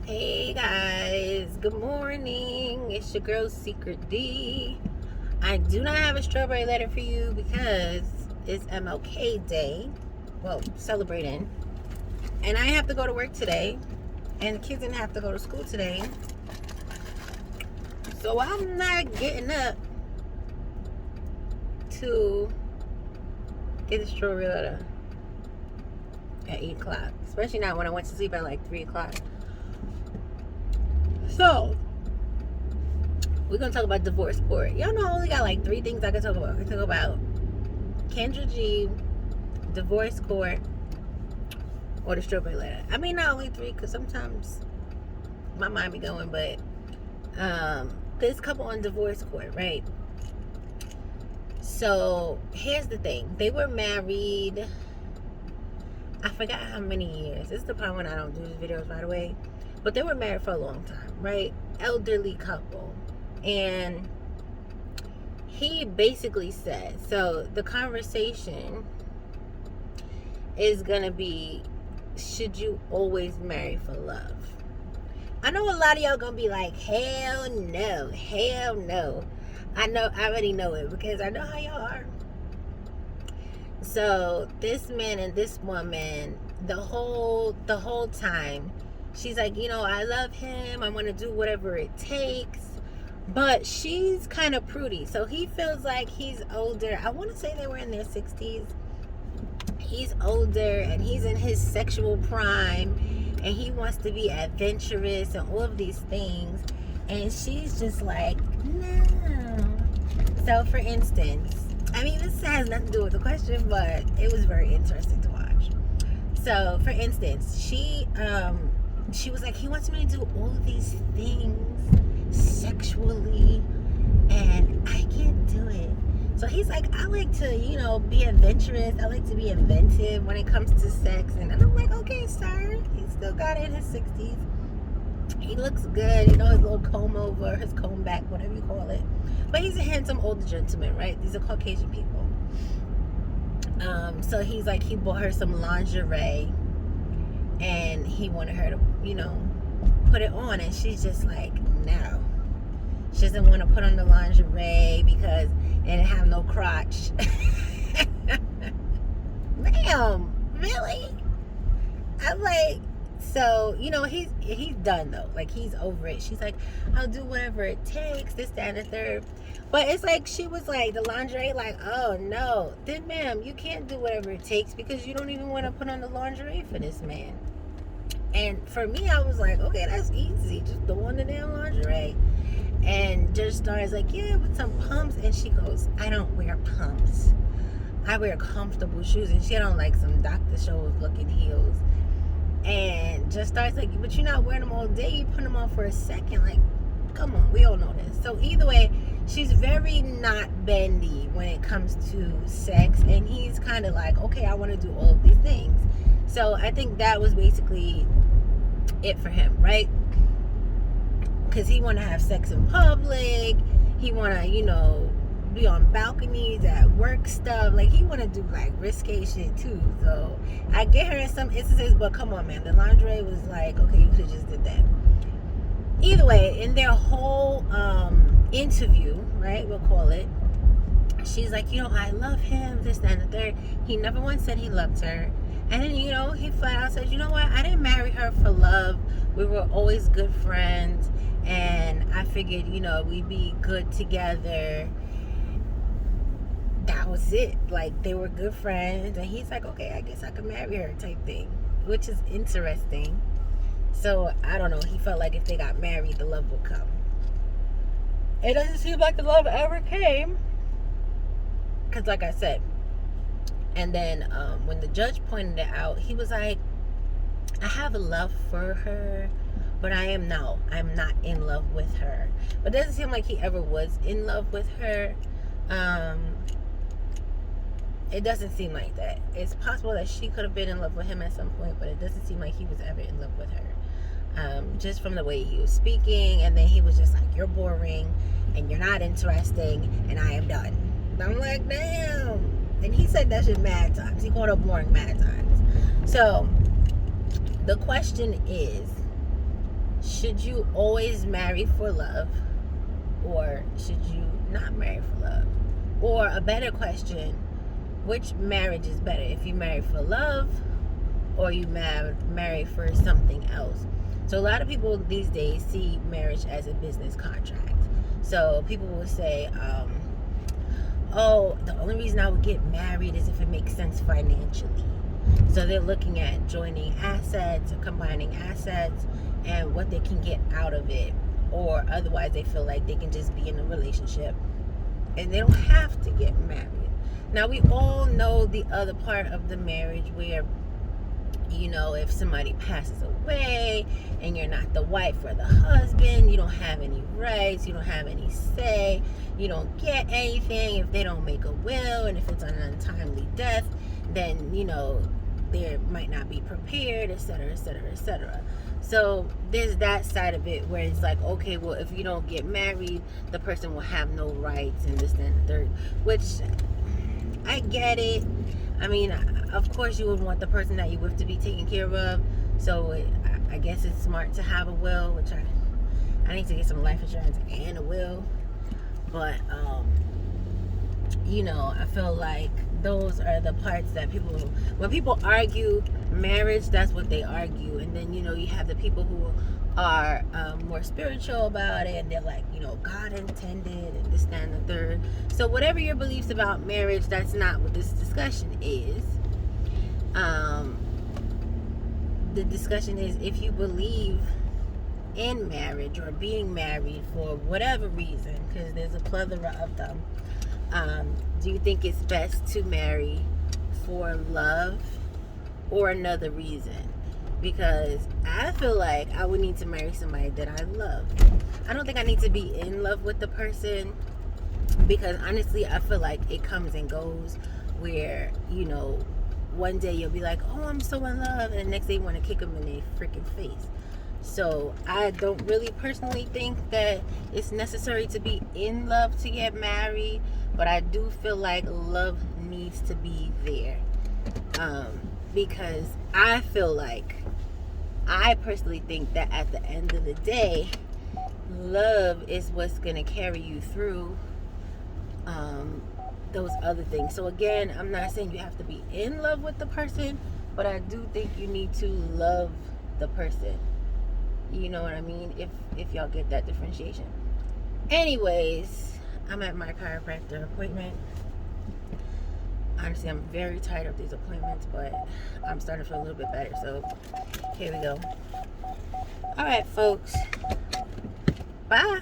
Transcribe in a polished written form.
Hey guys, good morning. It's your girl SeekretD. I do not have a strawberry letter for you because it's MLK Day. Well, celebrating. And I have to go to work today. And the kids didn't have to go to school today. So I'm not getting up to get a strawberry letter at 8 o'clock. Especially not when I went to sleep at like 3 o'clock. So, we're going to talk about divorce court. Y'all know I only got like 3 things I can talk about. I can talk about Kendra G, divorce court, or the strawberry letter. I mean, not only 3, because sometimes my mind be going, but this couple on divorce court, right? So, here's the thing. They were married, I forgot how many years. This is the part when I don't do these videos right away. But they were married for a long time, right? Elderly couple. And he basically said, so the conversation is going to be, should you always marry for love? I know a lot of y'all going to be like, hell no, hell no. I already know it because I know how y'all are. So this man and this woman, the whole time, she's like, I love him. I want to do whatever it takes. But she's kind of prudy. So he feels like he's older. I want to say they were in their 60s. He's older and he's in his sexual prime. And he wants to be adventurous and all of these things. And she's just like, no. So for instance, I mean, this has nothing to do with the question, but it was very interesting to watch. So for instance, she was like, he wants me to do all of these things sexually and I can't do it. So he's like, I like to, be adventurous. I like to be inventive when it comes to sex. And I'm like, okay, sir. He's still got it in his 60s. He looks good, his little comb over, his comb back, whatever you call it. But he's a handsome older gentleman, right? These are Caucasian people. So he's like, he bought her some lingerie and he wanted her to, put it on, and she's just like, no. She doesn't want to put on the lingerie because it didn't have no crotch. Ma'am, really? I'm like, so, he's done though. Like, he's over it. She's like, I'll do whatever it takes, this, that, and the third. But it's like, she was like, the lingerie, like, oh no. Then, ma'am, you can't do whatever it takes because you don't even want to put on the lingerie for this man. And for me, I was like, okay, that's easy. Just throw on the damn lingerie. And Judge Star is like, yeah, with some pumps. And she goes, I don't wear pumps. I wear comfortable shoes. And she had on like some Dr. Scholl's looking heels. And Judge Star's like, but you're not wearing them all day. You put them on for a second. Like, come on, we all know this. So either way, she's very not bendy when it comes to sex. And he's kind of like, okay, I want to do all of these things. So I think that was basically it for him, right? Because he want to have sex in public. He want to, be on balconies at work stuff. Like, he want to do like risque shit too. So I get her in some instances, but come on, man, the lingerie was like, okay, you could have just did that. Either way, in their whole interview, right, we'll call it, she's like, I love him, this, that, and the third. He never once said he loved her. And then, he flat out said, what, I didn't marry her for love. We were always good friends. And I figured, we'd be good together. That was it. Like, they were good friends. And he's like, okay, I guess I could marry her type thing. Which is interesting. So, I don't know. He felt like if they got married, the love would come. It doesn't seem like the love ever came. Because, like I said. And then when the judge pointed it out, he was like, I have a love for her, but I'm not in love with her. But it doesn't seem like he ever was in love with her. It doesn't seem like that. It's possible that she could have been in love with him at some point, but it doesn't seem like he was ever in love with her. Just from the way he was speaking, and then he was just like, you're boring, and you're not interesting, and I am done. And I'm like, damn. And he said that shit mad times. He called her boring mad times. So the question is, should you always marry for love, or should you not marry for love? Or a better question, which marriage is better, if you marry for love or you marry for something else? So a lot of people these days see marriage as a business contract. So people will say, oh, the only reason I would get married is if it makes sense financially. So they're looking at joining assets or combining assets and what they can get out of it. Or otherwise they feel like they can just be in a relationship and they don't have to get married. Now, we all know the other part of the marriage where, you know, if somebody passes away and you're not the wife or the husband, you don't have any rights, you don't have any say, you don't get anything if they don't make a will, and if it's an untimely death, then, you know, they might not be prepared, etc., etc., etc. So there's that side of it where it's like, okay, well, if you don't get married, the person will have no rights and this, that, and the third, which I get it. I mean, of course you would want the person that you with to be taken care of. So I guess it's smart to have a will, which I need to get some life insurance and a will. But, you know, I feel like those are the parts that when people argue marriage, that's what they argue. And then, you know, you have the people who are more spiritual about it, and they're like, you know, God intended and this, that, and the third. So whatever your beliefs about marriage, that's not what this discussion is. The discussion is, if you believe in marriage or being married for whatever reason, because there's a plethora of them, do you think it's best to marry for love or another reason? Because I feel like I would need to marry somebody that I love. I don't think I need to be in love with the person, because honestly, I feel like it comes and goes, where, you know, one day you'll be like, oh, I'm so in love, and the next day you want to kick them in their freaking face. So I don't really personally think that it's necessary to be in love to get married, but I do feel like love needs to be there. Because I feel like, I personally think that at the end of the day, love is what's going to carry you through those other things. So again, I'm not saying you have to be in love with the person, but I do think you need to love the person. You know what I mean? If y'all get that differentiation. Anyways, I'm at my chiropractor appointment. Honestly, I'm very tired of these appointments, but I'm starting to feel a little bit better. So here we go. All right, folks. Bye.